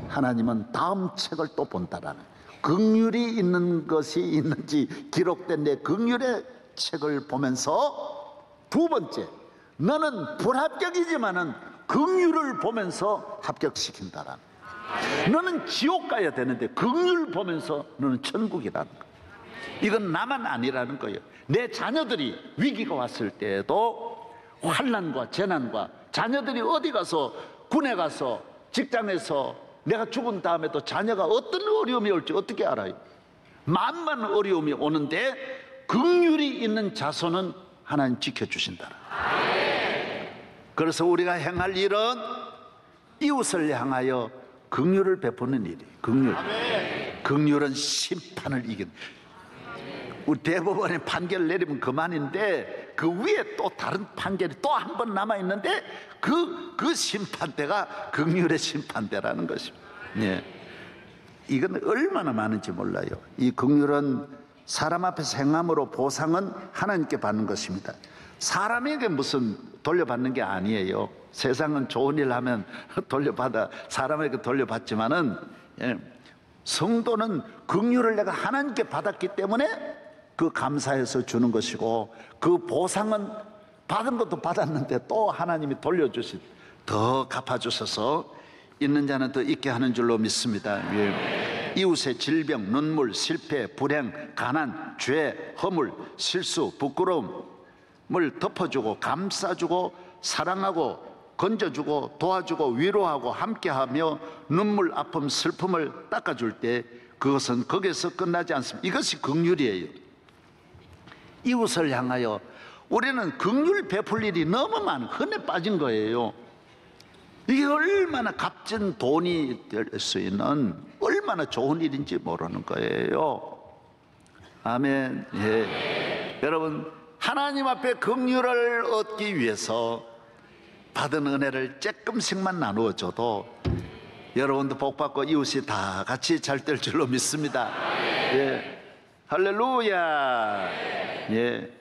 하나님은 다음 책을 또 본다라는, 긍휼이 있는 것이 있는지 기록된 내 긍휼의 책을 보면서 두 번째, 너는 불합격이지만은 긍휼을 보면서 합격시킨다라는, 너는 지옥 가야 되는데 긍휼 보면서 너는 천국이라는 거예요. 이건 나만 아니라는 거예요. 내 자녀들이 위기가 왔을 때에도 환난과 재난과, 자녀들이 어디 가서 군에 가서 직장에서 내가 죽은 다음에도 자녀가 어떤 어려움이 올지 어떻게 알아요? 만만 어려움이 오는데 긍휼이 있는 자손은 하나님 지켜주신다. 그래서 우리가 행할 일은 이웃을 향하여 긍휼을 베푸는 일이에요. 긍휼. 긍휼은 심판을 이긴. 우리 대법원에 판결을 내리면 그만인데 그 위에 또 다른 판결이 또 한 번 남아있는데 그 심판대가 긍휼의 심판대라는 것입니다. 예. 이건 얼마나 많은지 몰라요. 이 긍휼은 사람 앞에서 행함으로 보상은 하나님께 받는 것입니다. 사람에게 무슨 돌려받는 게 아니에요. 세상은 좋은 일 하면 돌려받아 사람에게 돌려받지만은, 예, 성도는 긍휼을 내가 하나님께 받았기 때문에 그 감사해서 주는 것이고, 그 보상은 받은 것도 받았는데 또 하나님이 돌려주신, 더 갚아주셔서 있는 자는 더 있게 하는 줄로 믿습니다. 예. 이웃의 질병, 눈물, 실패, 불행, 가난, 죄, 허물, 실수, 부끄러움을 덮어주고 감싸주고 사랑하고 건져주고 도와주고 위로하고 함께하며 눈물, 아픔, 슬픔을 닦아줄 때 그것은 거기에서 끝나지 않습니다. 이것이 긍휼이에요. 이웃을 향하여 우리는 긍휼 베풀 일이 너무 많은, 흔해 빠진 거예요. 이게 얼마나 값진 돈이 될 수 있는 얼마나 좋은 일인지 모르는 거예요. 아멘. 예. 여러분, 하나님 앞에 긍휼을 얻기 위해서 받은 은혜를 조금씩만 나누어 줘도 여러분도 복받고 이웃이 다 같이 잘 될 줄로 믿습니다. 예. 할렐루야. 예.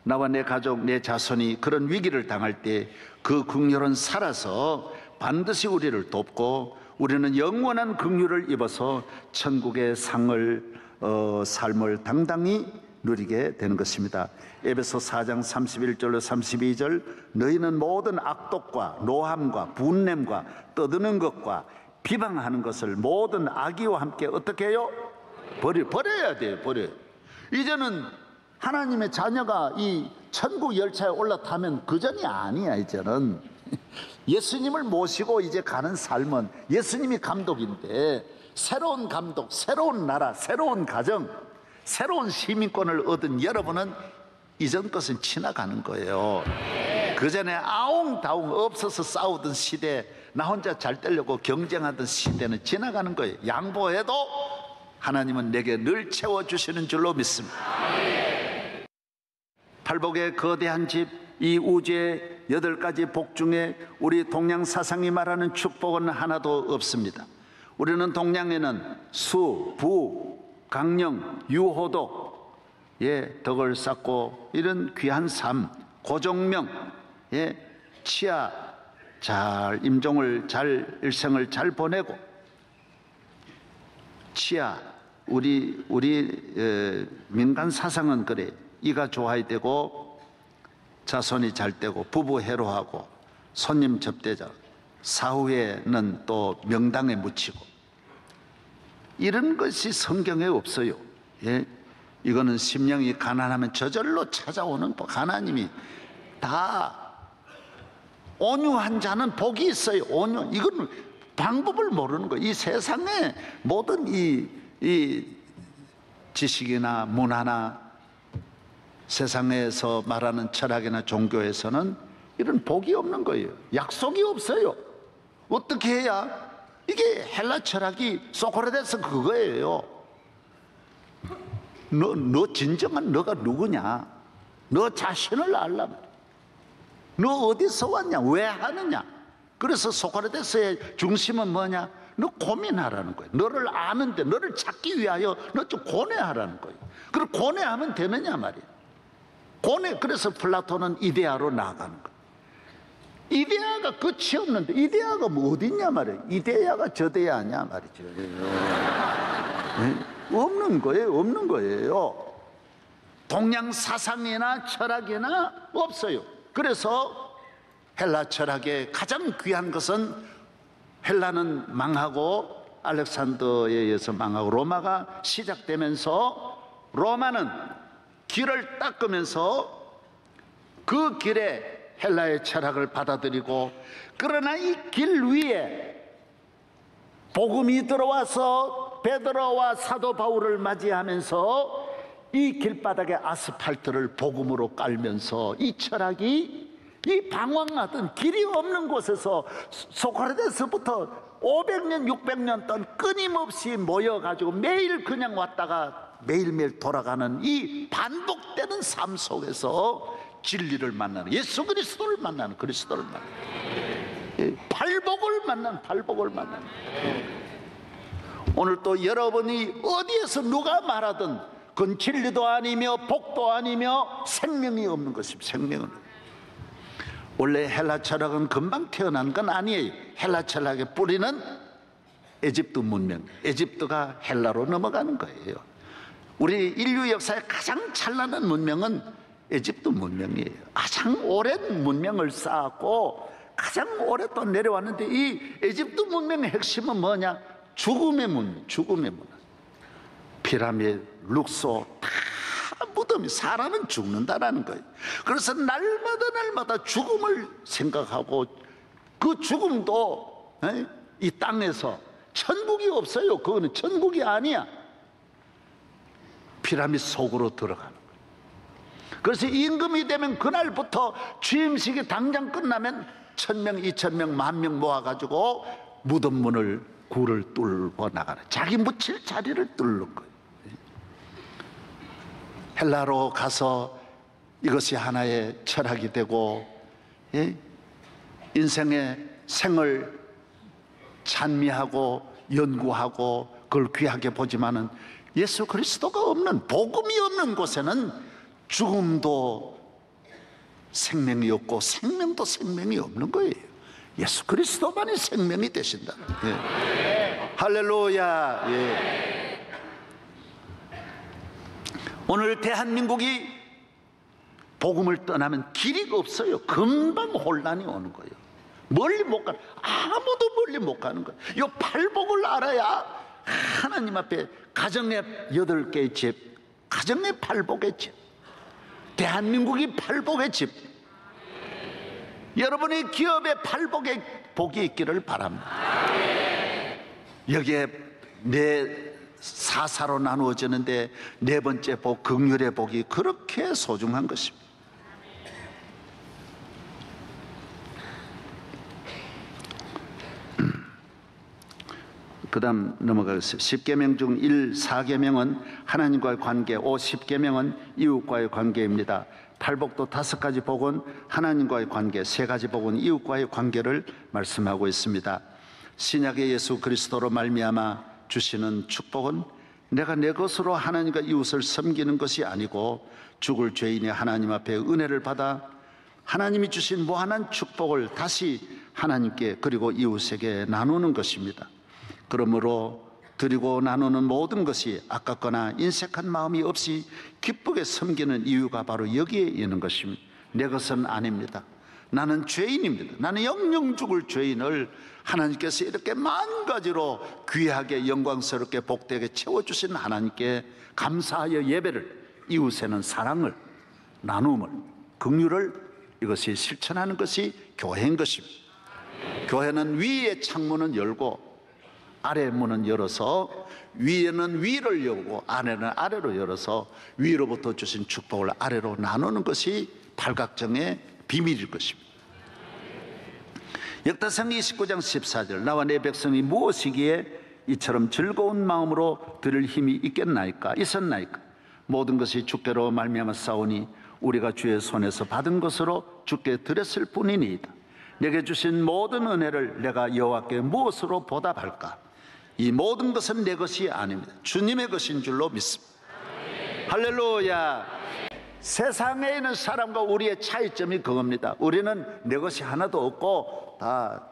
나와 내 가족, 내 자손이 그런 위기를 당할 때 그 긍휼은 살아서 반드시 우리를 돕고, 우리는 영원한 긍휼을 입어서 천국의 삶을 당당히 누리게 되는 것입니다. 에베소 4장 31절로 32절, 너희는 모든 악독과 노함과 분냄과 떠드는 것과 비방하는 것을 모든 악의와 함께 어떻게 해요? 버려야 돼요. 버려요. 이제는 하나님의 자녀가 이 천국 열차에 올라타면 그전이 아니야. 이제는 예수님을 모시고 이제 가는 삶은 예수님이 감독인데, 새로운 감독, 새로운 나라, 새로운 가정, 새로운 시민권을 얻은 여러분은 이전 것은 지나가는 거예요. 그전에 아웅다웅 없어서 싸우던 시대, 나 혼자 잘 되려고 경쟁하던 시대는 지나가는 거예요. 양보해도 하나님은 내게 늘 채워주시는 줄로 믿습니다. 팔복의 거대한 집, 이 우주의 8가지 복 중에 우리 동양 사상이 말하는 축복은 하나도 없습니다. 우리는 동양에는 수, 부, 강령, 유호독, 덕을 쌓고 이런 귀한 삶, 고종명, 치아 잘, 임종을 잘, 일생을 잘 보내고, 치아, 우리 민간 사상은 그래. 이가 좋아야 되고, 자손이 잘 되고, 부부 해로하고, 손님 접대자, 사후에는 또 명당에 묻히고, 이런 것이 성경에 없어요. 이거는 심령이 가난하면 저절로 찾아오는 복. 하나님이 다, 온유한 자는 복이 있어요. 온유. 이건 방법을 모르는 거예요. 이 세상에 모든 이 지식이나 문화나 세상에서 말하는 철학이나 종교에서는 이런 복이 없는 거예요. 약속이 없어요. 어떻게 해야? 이게 헬라 철학이 소크라테스 그거예요. 너 진정한 너가 누구냐? 너 자신을 알라면 너 어디서 왔냐? 왜 하느냐? 그래서 소크라테스의 중심은 뭐냐? 너 고민하라는 거예요. 너를 아는데, 너를 찾기 위하여 너 좀 고뇌하라는 거예요. 그럼 고뇌하면 되느냐 말이에요. 그래서 플라톤은 이데아로 나아가는 거예요. 이데아가 끝이 없는데, 이데아가 뭐 어딨냐 말이에요. 이데아가 저데아냐 말이죠. 없는 거예요. 동양 사상이나 철학이나 없어요. 그래서 헬라 철학의 가장 귀한 것은, 헬라는 망하고 알렉산더에 의해서 망하고 로마가 시작되면서, 로마는 길을 닦으면서 그 길에 헬라의 철학을 받아들이고, 그러나 이 길 위에 복음이 들어와서 베드로와 사도 바울을 맞이하면서 이 길바닥에 아스팔트를 복음으로 깔면서 이 철학이 이 방황하던 길이 없는 곳에서 소크라테스부터 500년 600년 동안 끊임없이 모여가지고 매일 그냥 왔다가 매일매일 돌아가는 이 반복되는 삶 속에서 진리를 만나는, 예수 그리스도를 만나는, 그리스도를 만나는, 팔복을 만나는. 오늘 또 여러분이 어디에서 누가 말하든 그건 진리도 아니며 복도 아니며 생명이 없는 것입니다. 생명은. 원래 헬라 철학은 금방 태어난 건 아니에요. 헬라 철학의 뿌리는 에집트 문명, 에집트가 헬라로 넘어가는 거예요. 우리 인류 역사의 가장 찬란한 문명은 에집트 문명이에요. 가장 오랜 문명을 쌓았고 가장 오랫동안 내려왔는데, 이 에집트 문명의 핵심은 뭐냐? 죽음의 문명, 죽음의 문화. 피라미드, 룩소, 다 무덤이, 사람은 죽는다라는 거예요. 그래서 날마다 죽음을 생각하고, 그 죽음도 이 땅에서 천국이 없어요. 그거는 천국이 아니야. 피라미드 속으로 들어가는 거예요. 그래서 임금이 되면 그날부터 취임식이 당장 끝나면 1000명, 2000명, 10,000명 모아가지고 무덤 문을, 굴을 뚫고 나가는, 자기 묻힐 자리를 뚫는 거예요. 헬라로 가서 이것이 하나의 철학이 되고, 인생의 생을 찬미하고 연구하고 그걸 귀하게 보지만은, 예수 그리스도가 없는, 복음이 없는 곳에는 죽음도 생명이 없고 생명도 생명이 없는 거예요. 예수 그리스도만이 생명이 되신다. 할렐루야. 오늘 대한민국이 복음을 떠나면 길이 없어요. 금방 혼란이 오는 거예요. 멀리 못 가는, 아무도 멀리 못 가는 거예요. 이 팔복을 알아야 하나님 앞에, 가정의 8개의 집, 가정의 팔복의 집, 대한민국이 팔복의 집, 여러분의 기업의 팔복의 복이 있기를 바랍니다. 여기에 내 사사로 나누어지는데 네 번째 복, 긍휼의 복이 그렇게 소중한 것입니다. 그 다음 넘어가겠습니다. 10계명 중 4계명은 하나님과의 관계, 10계명은 이웃과의 관계입니다. 팔복도 5가지 복은 하나님과의 관계, 3가지 복은 이웃과의 관계를 말씀하고 있습니다. 신약의 예수 그리스도로 말미암아 주시는 축복은 내가 내 것으로 하나님과 이웃을 섬기는 것이 아니고, 죽을 죄인이 하나님 앞에 은혜를 받아 하나님이 주신 무한한 축복을 다시 하나님께 그리고 이웃에게 나누는 것입니다. 그러므로 드리고 나누는 모든 것이 아깝거나 인색한 마음이 없이 기쁘게 섬기는 이유가 바로 여기에 있는 것입니다. 내 것은 아닙니다. 나는 죄인입니다. 나는 영영 죽을 죄인을 하나님께서 이렇게 만 가지로 귀하게 영광스럽게 복되게 채워주신 하나님께 감사하여 예배를, 이웃에는 사랑을, 나눔을, 긍휼을, 이것이 실천하는 것이 교회인 것입니다. 교회는 위의 창문은 열고 아래 문은 열어서, 위에는 위를 열고 아래는 아래로 열어서 위로부터 주신 축복을 아래로 나누는 것이 팔각정의 비밀일 것입니다. 역다상 29장 14절, 나와 내 백성이 무엇이기에 이처럼 즐거운 마음으로 드릴 힘이 있었나이까? 모든 것이 주께로 말미암아 싸우니 우리가 주의 손에서 받은 것으로 주께 드렸을 뿐이니이다. 내게 주신 모든 은혜를 내가 여호와께 무엇으로 보답할까? 이 모든 것은 내 것이 아닙니다. 주님의 것인 줄로 믿습니다. 할렐루야. 세상에 있는 사람과 우리의 차이점이 그겁니다. 우리는 내 것이 하나도 없고 다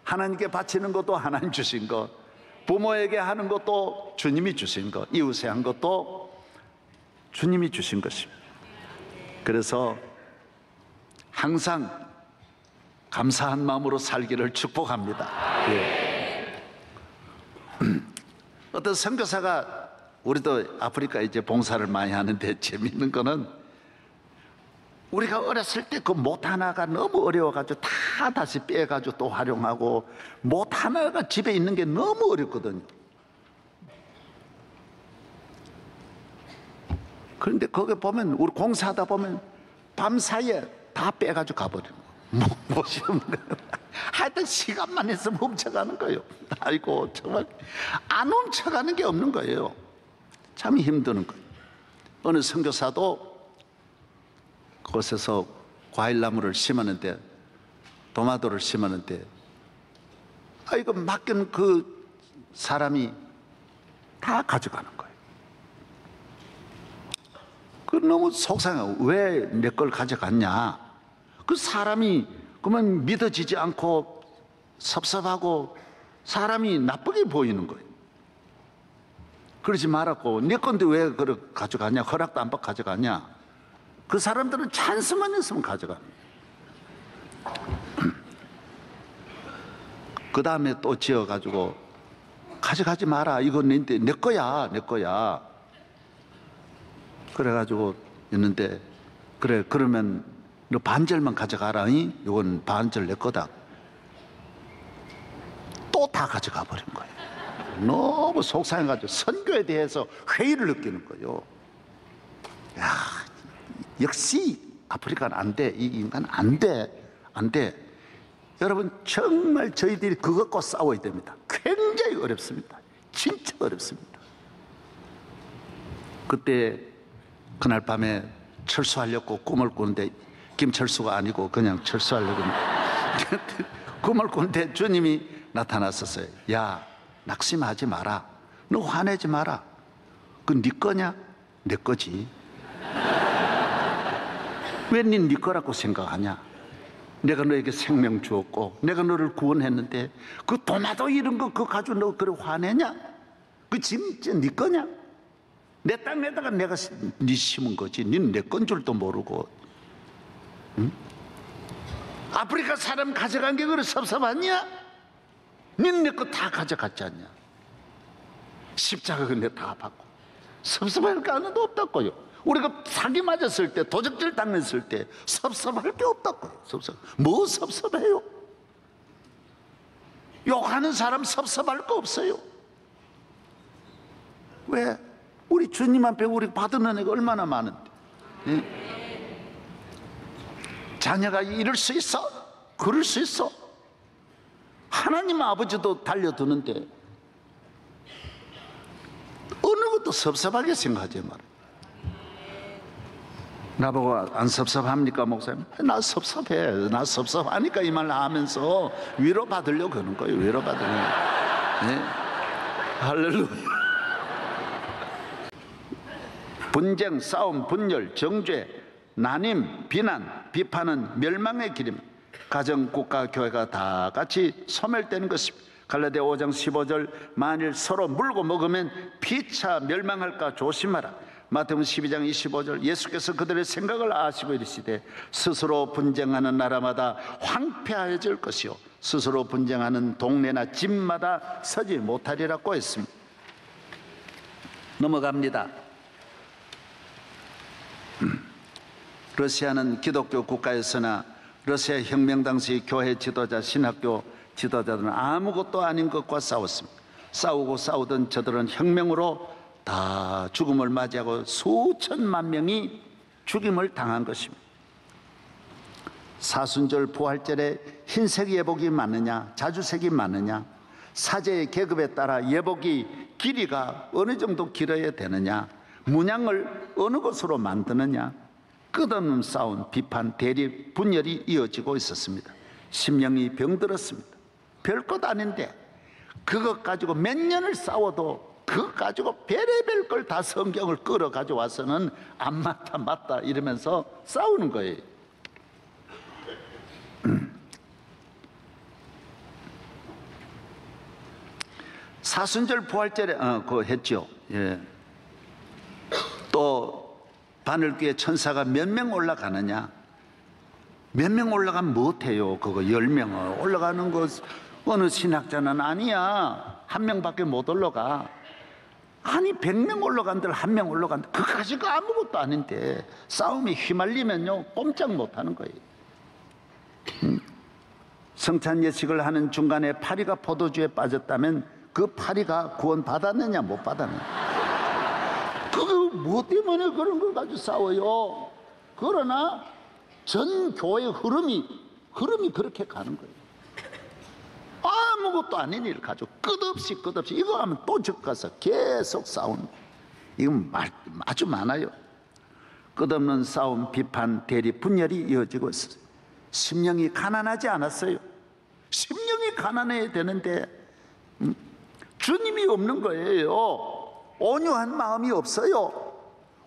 하나님께 바치는 것도 하나님 주신 것, 부모에게 하는 것도 주님이 주신 것, 이웃에 한 것도 주님이 주신 것입니다. 그래서 항상 감사한 마음으로 살기를 축복합니다. 어떤 선교사가, 우리도 아프리카 이제 봉사를 많이 하는데 재밌는 거는, 우리가 어렸을 때 그 못 하나가 너무 어려워가지고 다 다시 빼가지고 또 활용하고, 못 하나가 집에 있는 게 너무 어렵거든요. 그런데 거기 보면, 우리 공사하다 보면 밤 사이에 다 빼가지고 가버리는 거예요. 못이 없는 거예요. 하여튼 시간만 있으면 훔쳐가는 거예요. 아이고, 정말 안 훔쳐가는 게 없는 거예요. 참 힘드는 거예요. 어느 선교사도 그곳에서 과일나무를 심었는데, 도마도를 심었는데, 이거 맡긴 그 사람이 다 가져가는 거예요. 그 너무 속상해요. 왜 내 걸 가져갔냐? 그 사람이 그러면 믿어지지 않고 섭섭하고 사람이 나쁘게 보이는 거예요. 그러지 말았고, 내 건데 왜 그걸 가져가냐? 허락도 안 받고 가져가냐? 그 사람들은 찬스만 했으면 가져갑니다. 그 다음에 또 지어가지고 가져가지 마라. 이건 내 거야, 내 거야. 그래가지고 있는데, 그래, 그러면 너 반절만 가져가라. 이건 반절 내 거다. 또 다 가져가 버린 거예요. 너무 속상해가지고 선교에 대해서 회의를 느끼는 거예요. 야, 역시 아프리카는 안 돼. 이 인간 안 돼. 안 돼. 여러분, 정말 저희들이 그것과 싸워야 됩니다. 굉장히 어렵습니다. 진짜 어렵습니다. 그때 그날 밤에 철수하려고 꿈을 꾸는데, 김철수가 아니고 그냥 철수하려고 했는데 꿈을 꾸는데 주님이 나타났었어요. 야, 낙심하지 마라. 너 화내지 마라. 그 네 거냐? 내 거지. 왜 네 거라고 생각하냐? 내가 너에게 생명 주었고 내가 너를 구원했는데 그 도마도 이런 거 그거 가지고 너 그래 화내냐? 그 진짜 네 거냐? 내 땅에다가 내가 네 심은 거지. 니는 내 건 줄도 모르고. 응? 아프리카 사람 가져간 게 그래 섭섭하냐? 니는 내 거 다 가져갔지 않냐? 십자가 근데 다 받고 섭섭할 게 하나도 없다고요. 우리가 사기 맞았을 때, 도적질 당했을 때 섭섭할 게 없다고요. 뭐 섭섭해요? 욕하는 사람 섭섭할 거 없어요. 왜? 우리 주님 앞에 우리 받은 은혜가 얼마나 많은데. 네? 자녀가 이럴 수 있어? 그럴 수 있어? 하나님 아버지도 달려드는데 어느 것도 섭섭하게 생각하지 마라. 나보고 안 섭섭합니까 목사님? 나 섭섭해. 나 섭섭하니까 이 말 하면서 위로받으려고 하는 거예요. 위로받으려고. 네? 할렐루야. 분쟁, 싸움, 분열, 정죄, 난임, 비난, 비판은 멸망의 길입니다. 가정, 국가, 교회가 다 같이 소멸되는 것입니다. 갈라디아 5장 15절 만일 서로 물고 먹으면 피차 멸망할까 조심하라. 마태복음 12장 25절 예수께서 그들의 생각을 아시고 이르시되 스스로 분쟁하는 나라마다 황폐해질 것이요 스스로 분쟁하는 동네나 집마다 서지 못하리라고 했습니다. 넘어갑니다. 러시아는 기독교 국가였으나 러시아 혁명 당시 교회 지도자, 신학교 지도자들은 아무것도 아닌 것과 싸웠습니다. 싸우고 싸우던 저들은 혁명으로 다 죽음을 맞이하고 수천만 명이 죽임을 당한 것입니다. 사순절 부활절에 흰색 예복이 맞느냐, 자주색이 맞느냐, 사제의 계급에 따라 예복이 길이가 어느 정도 길어야 되느냐, 문양을 어느 것으로 만드느냐, 끝없는 싸움, 비판, 대립, 분열이 이어지고 있었습니다. 심령이 병들었습니다. 별것 아닌데 그것 가지고 몇 년을 싸워도 그것 가지고 별의별 걸 다 성경을 끌어 가져와서는 안 맞다 맞다 이러면서 싸우는 거예요. 사순절 부활절에 그거 했죠. 예. 또 바늘귀에 천사가 몇 명 올라가느냐? 몇 명 올라가면 못해요. 그거 10명을 올라가는 거 어느 신학자는 아니야. 한 명밖에 못 올라가. 아니 100명 올라간들 한 명 올라간들 그거 가지고 아무것도 아닌데 싸움에 휘말리면요 꼼짝 못하는 거예요. 성찬 예식을 하는 중간에 파리가 포도주에 빠졌다면 그 파리가 구원 받았느냐 못 받았느냐. 그거 뭐 때문에 그런 걸 가지고 싸워요. 그러나 전 교회의 흐름이 그렇게 가는 거예요. 아무것도 아닌 일을 가지고 끝없이 이거 하면 또 적가서 계속 싸우는 거예요. 이건 아주 많아요. 끝없는 싸움, 비판, 대립, 분열이 이어지고 있어요. 심령이 가난하지 않았어요. 심령이 가난해야 되는데 주님이 없는 거예요. 온유한 마음이 없어요.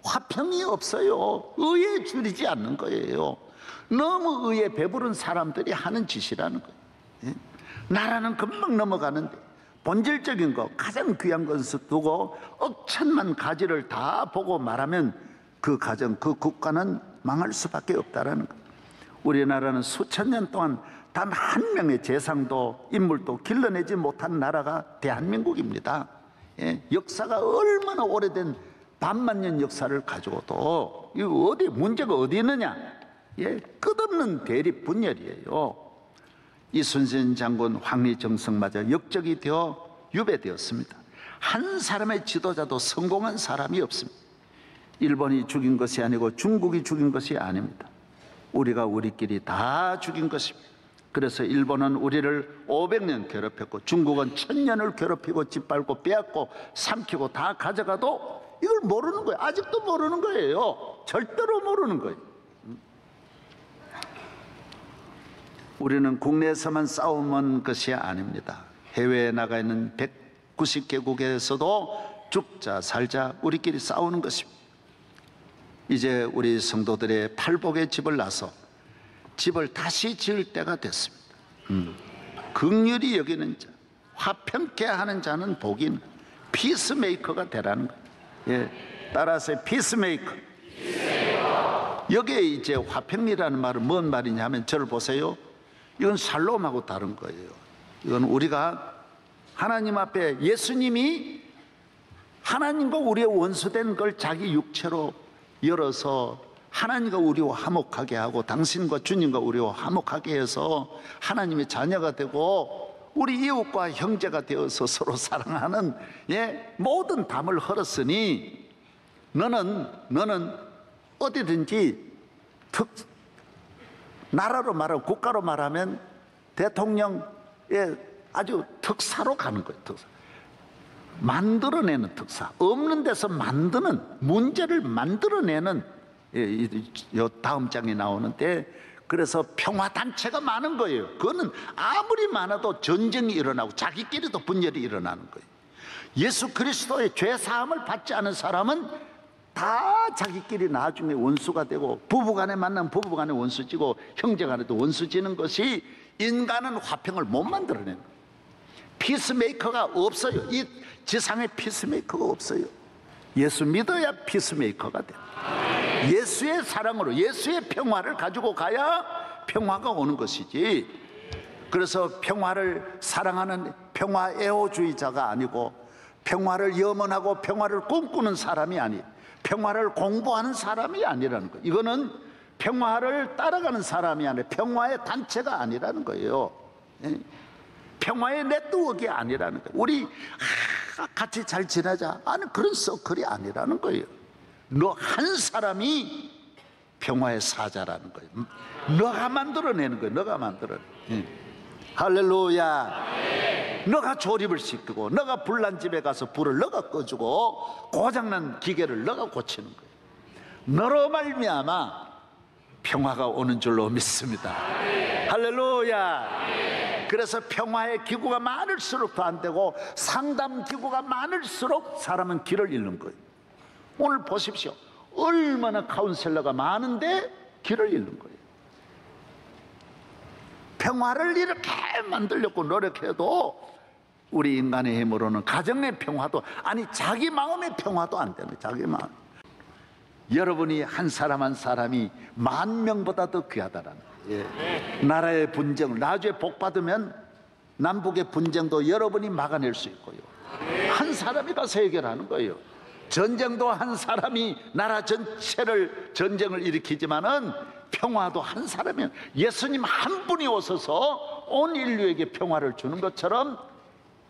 화평이 없어요. 의에 줄이지 않는 거예요. 너무 의에 배부른 사람들이 하는 짓이라는 거예요. 나라는 금방 넘어가는데 본질적인 거, 가장 귀한 것을 두고 억천만 가지를 다 보고 말하면 그 가정, 그 국가는 망할 수밖에 없다라는 거. 우리나라는 수천 년 동안 단 한 명의 재상도 인물도 길러내지 못한 나라가 대한민국입니다. 예, 역사가 얼마나 오래된 반만년 역사를 가지고도 이거 어디 문제가 어디 있느냐? 예, 끝없는 대립 분열이에요. 이순신 장군 황리정성마저 역적이 되어 유배되었습니다. 한 사람의 지도자도 성공한 사람이 없습니다. 일본이 죽인 것이 아니고 중국이 죽인 것이 아닙니다. 우리가 우리끼리 다 죽인 것입니다. 그래서 일본은 우리를 500년 괴롭혔고 중국은 1000년을 괴롭히고 짓밟고 빼앗고 삼키고 다 가져가도 이걸 모르는 거예요. 아직도 모르는 거예요. 절대로 모르는 거예요. 우리는 국내에서만 싸우는 것이 아닙니다. 해외에 나가 있는 190개국에서도 죽자 살자 우리끼리 싸우는 것입니다. 이제 우리 성도들의 팔복의 집을 나서 집을 다시 지을 때가 됐습니다. 긍휼히 여기는 자, 화평케 하는 자는 복인, 피스메이커가 되라는 거예요. 예, 따라서 피스메이커. 여기에 이제 화평이라는 말은 뭔 말이냐면 저를 보세요. 이건 살롬하고 다른 거예요. 이건 우리가 하나님 앞에 예수님이 하나님과 우리의 원수된 걸 자기 육체로 열어서 하나님과 우리와 화목하게 하고 당신과 주님과 우리와 화목하게 해서 하나님의 자녀가 되고 우리 이웃과 형제가 되어서 서로 사랑하는 모든 담을 헐었으니 너는 어디든지 나라로 말하면 국가로 말하면 대통령의 아주 특사로 가는 거예요. 특사. 만들어내는 특사. 없는 데서 만드는, 문제를 만들어내는, 요 다음 장에 나오는데, 그래서 평화단체가 많은 거예요. 그거는 아무리 많아도 전쟁이 일어나고 자기끼리도 분열이 일어나는 거예요. 예수 그리스도의 죄사함을 받지 않은 사람은 다 자기끼리 나중에 원수가 되고, 부부간에 만나면 부부간에 원수지고 형제간에도 원수지는 것이 인간은 화평을 못 만들어내는 거예요. 피스메이커가 없어요. 이 지상에 피스메이커가 없어요. 예수 믿어야 피스메이커가 돼요. 예수의 사랑으로 예수의 평화를 가지고 가야 평화가 오는 것이지. 그래서 평화를 사랑하는 평화 애호주의자가 아니고 평화를 염원하고 평화를 꿈꾸는 사람이 아니, 평화를 공부하는 사람이 아니라는 거예요. 이거는 평화를 따라가는 사람이 아니라 평화의 단체가 아니라는 거예요. 평화의 네트워크가 아니라는 거예요. 우리 같이 잘 지내자 하는 그런 서클이 아니라는 거예요. 너 한 사람이 평화의 사자라는 거예요. 너가 만들어내는 거예요. 너가 만들어내. 할렐루야. 너가 조립을 시키고 너가 불난 집에 가서 불을 너가 꺼주고 고장난 기계를 너가 고치는 거예요. 너로 말미암아 평화가 오는 줄로 믿습니다. 할렐루야. 그래서 평화의 기구가 많을수록 더 안 되고 상담 기구가 많을수록 사람은 길을 잃는 거예요. 오늘 보십시오. 얼마나 카운셀러가 많은데 길을 잃는 거예요. 평화를 이렇게 만들려고 노력해도 우리 인간의 힘으로는 가정의 평화도 아니 자기 마음의 평화도 안 되는 거예요. 자기 마음. 여러분이 한 사람 한 사람이 10,000명보다 더 귀하다라는 거예요. 나라의 분쟁을 나중에 복 받으면 남북의 분쟁도 여러분이 막아낼 수 있고요. 한 사람이 가서 해결하는 거예요. 전쟁도 한 사람이 나라 전체를 전쟁을 일으키지만은 평화도 한 사람이, 예수님 한 분이 오셔서 온 인류에게 평화를 주는 것처럼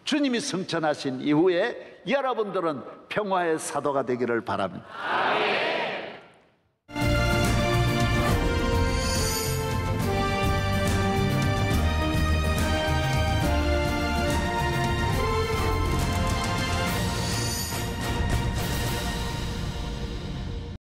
주님이 승천하신 이후에 여러분들은 평화의 사도가 되기를 바랍니다.